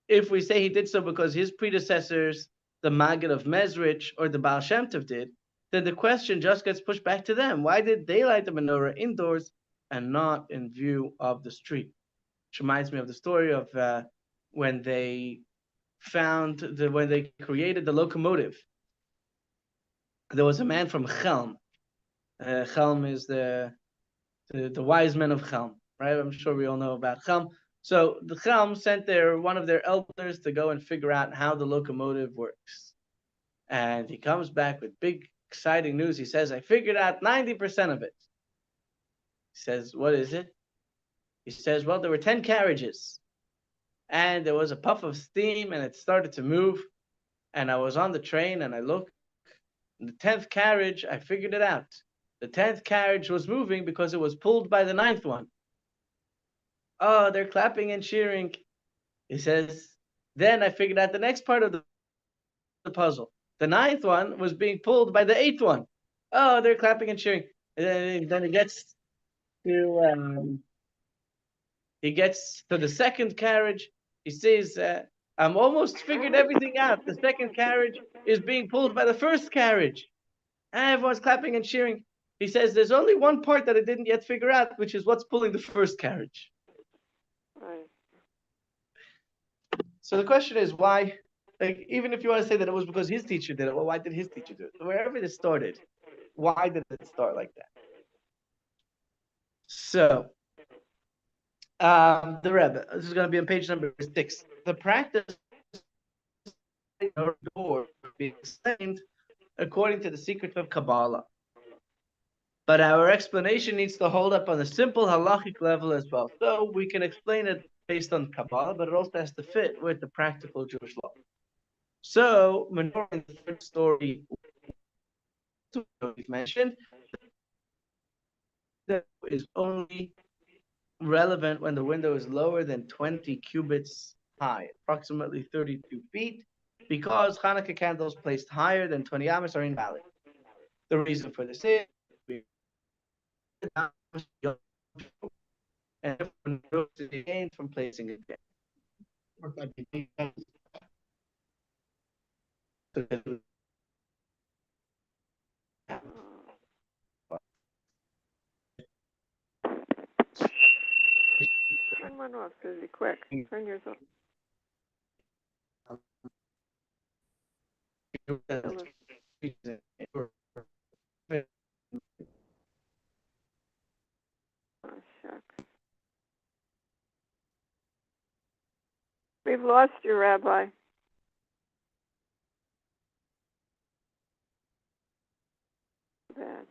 If we say he did so because his predecessors, the Maggid of Mezrich or the Baal Shem Tov did, then the question just gets pushed back to them. Why did they light the menorah indoors and not in view of the street? Which reminds me of the story of when they when they created the locomotive. There was a man from Chelm. Chelm is the wise men of Chelm, right? I'm sure we all know about Chelm. So the Chelm sent one of their elders to go and figure out how the locomotive works. And he comes back with big, exciting news. He says, I figured out 90% of it. He says, what is it? He says, well, there were 10 carriages. And there was a puff of steam, and it started to move. And I was on the train, and I looked. And the 10th carriage, I figured it out. The 10th carriage was moving because it was pulled by the 9th one. Oh, they're clapping and cheering. He says, then I figured out the next part of the puzzle. The 9th one was being pulled by the 8th one. Oh, they're clapping and cheering. And then he gets to the second carriage. He says, I'm almost figured everything out. The second carriage is being pulled by the first carriage. And everyone's clapping and cheering. He says, there's only one part that I didn't yet figure out, which is what's pulling the first carriage. Right. So the question is why, like, even if you want to say that it was because his teacher did it, well, why did his teacher do it? So wherever it started, why did it start like that? So, the Rebbe, this is going to be on page number 6. The practice door being explained according to the secret of Kabbalah. But our explanation needs to hold up on a simple halachic level as well. So we can explain it based on Kabbalah, but it also has to fit with the practical Jewish law. So, Menorah in the third story we've mentioned that is only relevant when the window is lower than 20 cubits high, approximately 32 feet, because Hanukkah candles placed higher than 20 amos are invalid. The reason for this is and gained from placing it again. Turn one off, Susie, quick. Turn yours off. Oh, shucks. We've lost you, Rabbi. Bad.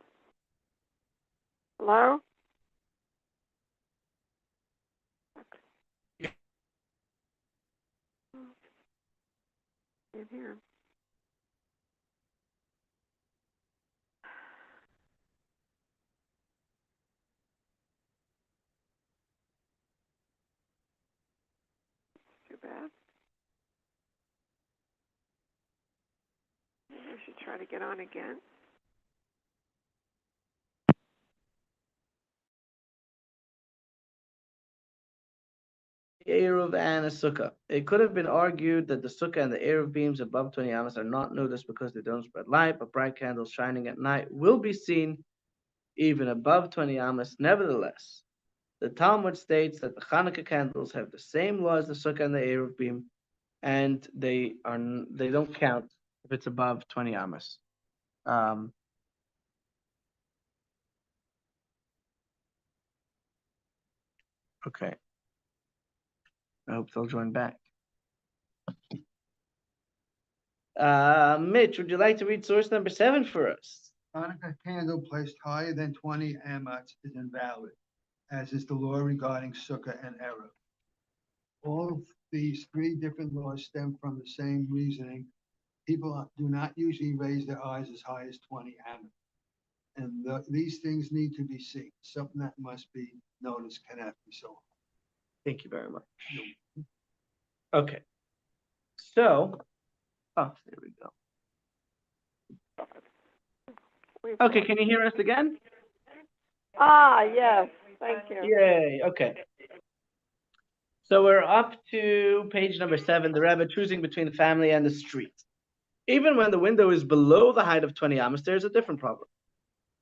Hello? Can't hear him. Too bad. Maybe I should try to get on again. Eruv and a sukkah. It could have been argued that the sukkah and the Eruv beams above 20 amos are not noticed because they don't spread light, but bright candles shining at night will be seen even above 20 amos. Nevertheless, the Talmud states that the Hanukkah candles have the same law as the sukkah and the Eruv beam, and they don't count if it's above 20 amos. Okay. I hope they'll join back. Mitch, would you like to read source number 7 for us? Hanukkah candle placed higher than 20 amos is invalid, as is the law regarding Sukkah and Erev. All of these 3 different laws stem from the same reasoning. People do not usually raise their eyes as high as 20 amos. And these things need to be seen. Something that must be noticed cannot be so. Thank you very much. Okay. So, there we go. Okay, can you hear us again? Ah, yes. Thank you. Yay. Okay. So we're up to page number 7, the Rebbe choosing between the family and the street. Even when the window is below the height of 20 amos, there's a different problem.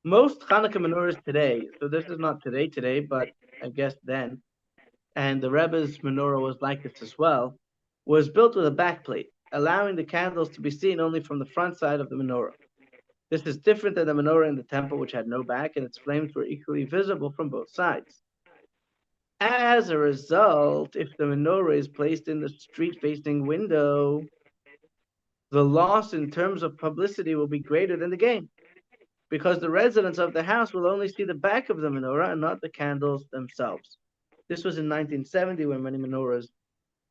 Most Hanukkah menorahs today, so this is not today, but I guess then, and the Rebbe's menorah was like this as well, was built with a backplate, allowing the candles to be seen only from the front side of the menorah. This is different than the menorah in the temple, which had no back, and its flames were equally visible from both sides. As a result, if the menorah is placed in the street-facing window, the loss in terms of publicity will be greater than the gain, because the residents of the house will only see the back of the menorah and not the candles themselves. This was in 1970 when many menorahs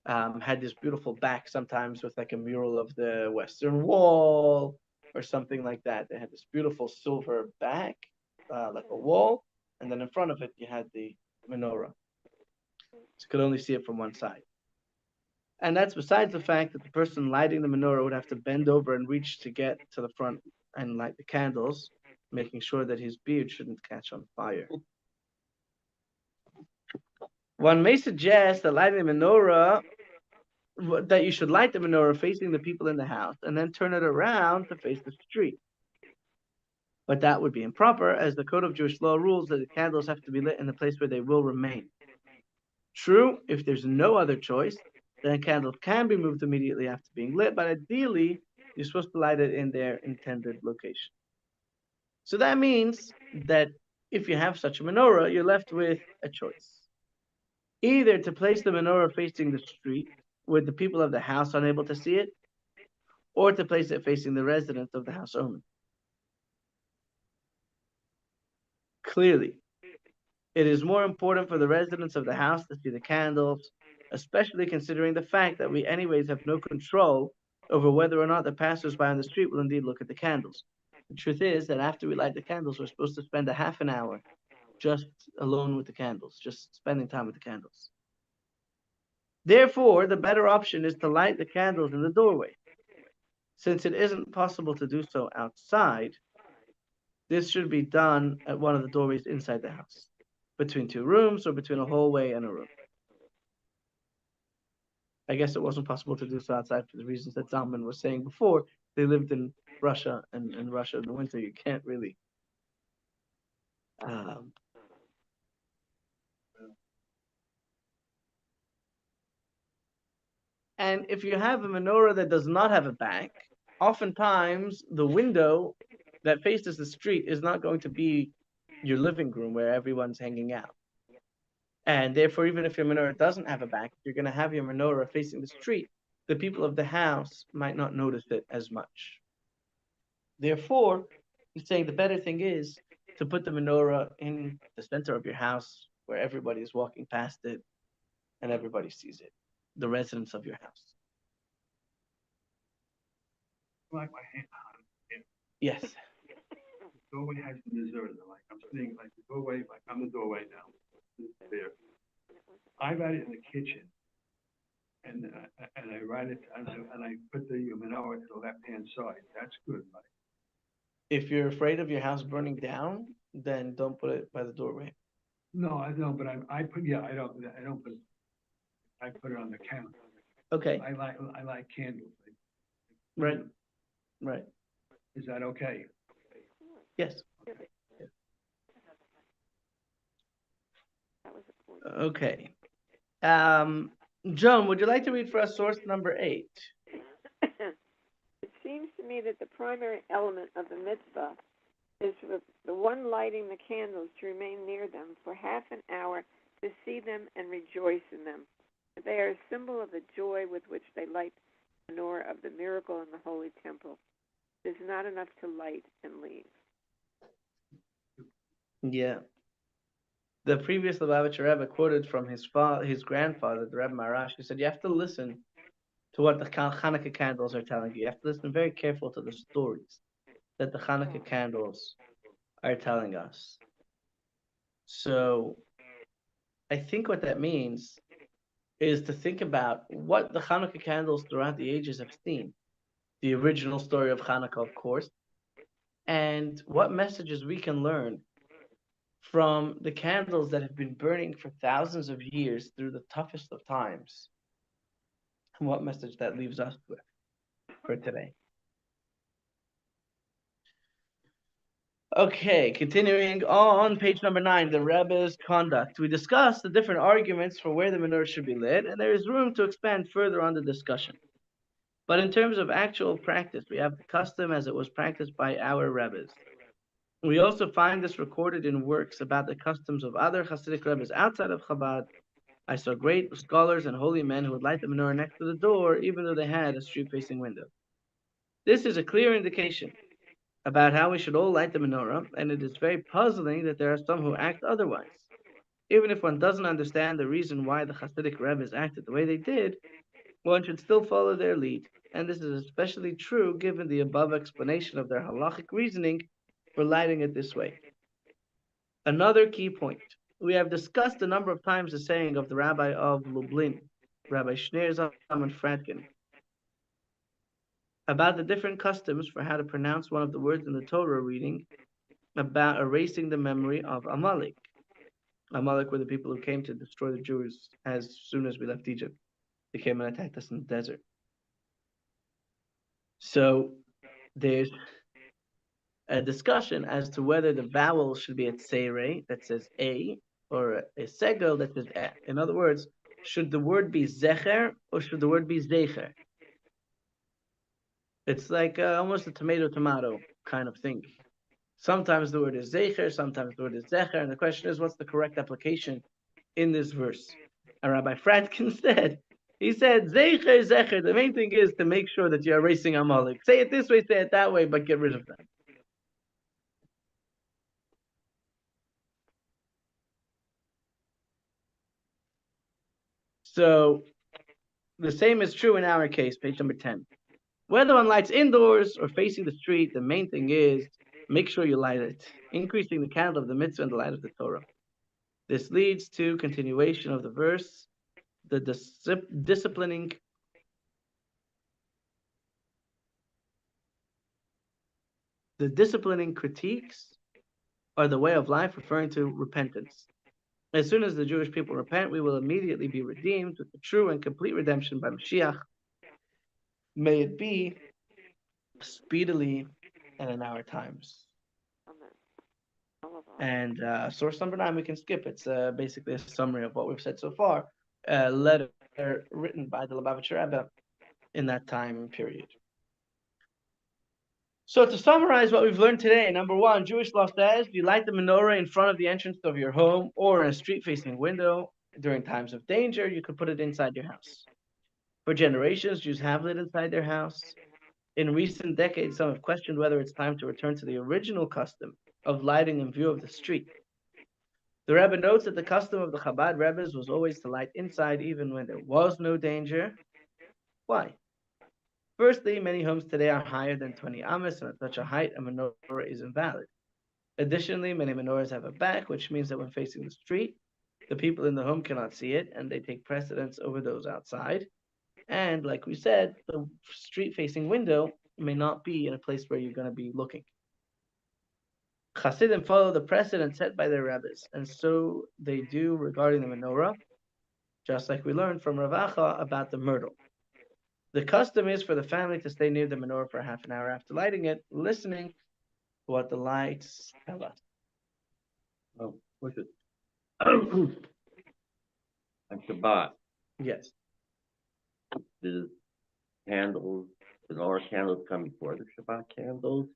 had this beautiful back, sometimes with like a mural of the Western Wall or something like that. They had this beautiful silver back, like a wall, and then in front of it you had the menorah. So you could only see it from one side. And that's besides the fact that the person lighting the menorah would have to bend over and reach to get to the front and light the candles, making sure that his beard shouldn't catch on fire. One may suggest that lighting the menorah, that you should light the menorah facing the people in the house and then turn it around to face the street. But that would be improper, as the Code of Jewish Law rules that the candles have to be lit in the place where they will remain. True, if there's no other choice, then candles can be moved immediately after being lit, but ideally, you're supposed to light it in their intended location. So that means that if you have such a menorah, you're left with a choice. Either to place the menorah facing the street, with the people of the house unable to see it, or to place it facing the residents of the house only. Clearly, it is more important for the residents of the house to see the candles, especially considering the fact that we anyways have no control over whether or not the passers-by on the street will indeed look at the candles. The truth is that after we light the candles, we're supposed to spend a half an hour just alone with the candles, just spending time with the candles. Therefore, the better option is to light the candles in the doorway. Since it isn't possible to do so outside, this should be done at one of the doorways inside the house, between two rooms or between a hallway and a room. I guess it wasn't possible to do so outside for the reasons that Zalman was saying before. They lived in Russia, and in Russia in the winter, you can't really. And if you have a menorah that does not have a back, oftentimes the window that faces the street is not going to be your living room where everyone's hanging out. And therefore, even if your menorah doesn't have a back, you're going to have your menorah facing the street. The people of the house might not notice it as much. Therefore, he's saying the better thing is to put the menorah in the center of your house where everybody is walking past it and everybody sees it, the residents of your house. Like my hand, Yes. the doorway has been deserted. Like I'm sitting, like the doorway, like I'm the doorway now. It's there. I write it in the kitchen, and I write it, and I put the menorah to the left-hand side. That's good, right? If you're afraid of your house burning down, then don't put it by the doorway. No, I don't, but I put, yeah, I don't put, I put it on the counter. Okay. I like candles. Right. Right. Is that okay? Yes. Okay. Joan, would you like to read for us source number 8? It seems to me that the primary element of the mitzvah is for the one lighting the candles to remain near them for half an hour to see them and rejoice in them. They are a symbol of the joy with which they light the menorah of the miracle in the holy temple. It is not enough to light and leave. Yeah. The previous Lubavitcher Rebbe quoted from his grandfather, the Rebbe Marash. He said, you have to listen to what the Hanukkah candles are telling you. You have to listen very careful to the stories that the Hanukkah candles are telling us. So I think what that means is to think about what the Hanukkah candles throughout the ages have seen. The original story of Hanukkah, of course, and what messages we can learn from the candles that have been burning for thousands of years through the toughest of times, and what message that leaves us with for today. Okay, continuing on page number 9, the Rebbe's conduct. We discussed the different arguments for where the menorah should be lit, and there is room to expand further on the discussion. But in terms of actual practice, we have the custom as it was practiced by our Rebbe's. We also find this recorded in works about the customs of other Hasidic Rebbe's outside of Chabad. I saw great scholars and holy men who would light the menorah next to the door, even though they had a street-facing window. This is a clear indication about how we should all light the menorah, and it is very puzzling that there are some who act otherwise. Even if one doesn't understand the reason why the Hasidic Rebbe's acted the way they did, one should still follow their lead, and this is especially true given the above explanation of their halachic reasoning for lighting it this way. Another key point. We have discussed a number of times the saying of the Rabbi of Lublin, Rabbi Shneur Zalman Fradkin, about the different customs for how to pronounce one of the words in the Torah reading about erasing the memory of Amalek. Amalek were the people who came to destroy the Jews as soon as we left Egypt. They came and attacked us in the desert. So there's a discussion as to whether the vowel should be a tsere that says a or a segel that says eh. In other words, should the word be zecher or should the word be zecher? It's like almost a tomato kind of thing. Sometimes the word is zecher, sometimes the word is zecher, and the question is, what's the correct application in this verse? And Rabbi Fradkin he said, zecher, zecher, the main thing is to make sure that you're erasing Amalek. Say it this way, say it that way, but get rid of them. So the same is true in our case, page number 10. Whether one lights indoors or facing the street, the main thing is make sure you light it, increasing the candle of the mitzvah and the light of the Torah. This leads to continuation of the verse, the disciplining critiques are the way of life, referring to repentance. As soon as the Jewish people repent, we will immediately be redeemed with the true and complete redemption by Mashiach. May it be speedily and in our times. And source number 9, we can skip. It's basically a summary of what we've said so far. A letter written by the Lubavitcher Rebbe in that time period. So to summarize what we've learned today, number 1, Jewish law says you light the menorah in front of the entrance of your home or in a street-facing window. During times of danger, you could put it inside your house. For generations, Jews have lit inside their house. In recent decades, some have questioned whether it's time to return to the original custom of lighting in view of the street. The Rebbe notes that the custom of the Chabad Rebbe's was always to light inside even when there was no danger. Why? Firstly, many homes today are higher than 20 amas, and at such a height, a menorah is invalid. Additionally, many menorahs have a back, which means that when facing the street, the people in the home cannot see it, and they take precedence over those outside. And like we said, the street-facing window may not be in a place where you're going to be looking. Hasidim follow the precedent set by their rabbis, and so they do regarding the menorah, just like we learned from Rav Acha about the myrtle. The custom is for the family to stay near the menorah for half an hour after lighting it, listening to what the lights tell us. Oh, push it. On Shabbat, Yes. the candles, the menorah candles come before the Shabbat candles,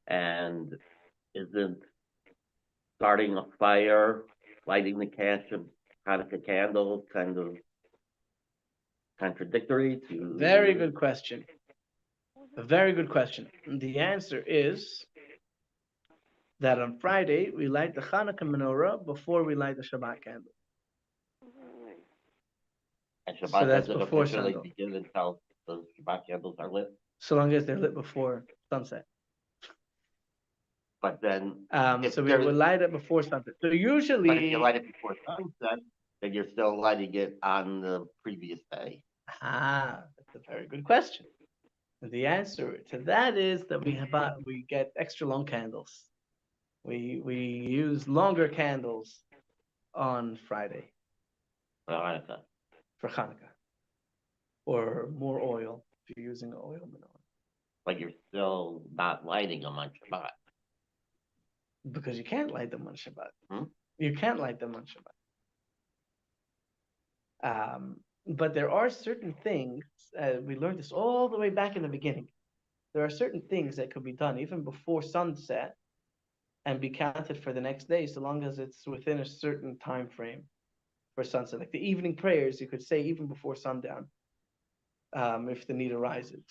and isn't starting a fire, lighting the Hanukkah candle kind of contradictory to? Very good question. A very good question. And the answer is that on Friday we light the Hanukkah menorah before we light the Shabbat candle. And Shabbat So that's doesn't before officially sundown. begin until the Shabbat candles are lit. So long as they're lit before sunset. But then, So we will light it before sunset. So but if usually, you light it before sunset, then you're still lighting it on the previous day. that's a very good question. The answer to that is that we get extra long candles. We use longer candles on Friday Veronica. for Hanukkah, or more oil if you're using oil menorah, But you're still not lighting them on Shabbat. because you can't light them on Shabbat. Hmm? You can't light them on Shabbat. But there are certain things, we learned this all the way back in the beginning. There are certain things that could be done even before sunset and be counted for the next day, so long as it's within a certain time frame for sunset. Like the evening prayers, you could say even before sundown, if the need arises,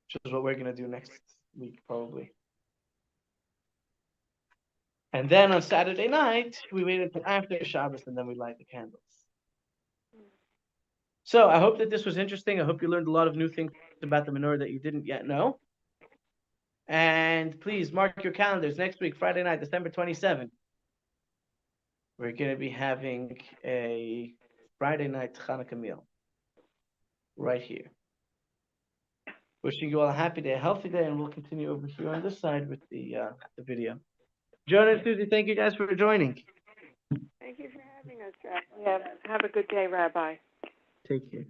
which is what we're going to do next week, probably. And then on Saturday night, we wait until after Shabbos, and then we light the candles. So I hope that this was interesting. I hope you learned a lot of new things about the menorah that you didn't yet know. And please mark your calendars. Next week, Friday night, December 27th, we're going to be having a Friday night Hanukkah meal right here. Wishing you all a happy day, a healthy day, and we'll continue over here on this side with the video. Jonah and Susie, thank you guys for joining. Thank you for having us, Rabbi. Yeah, have a good day, Rabbi. Take care.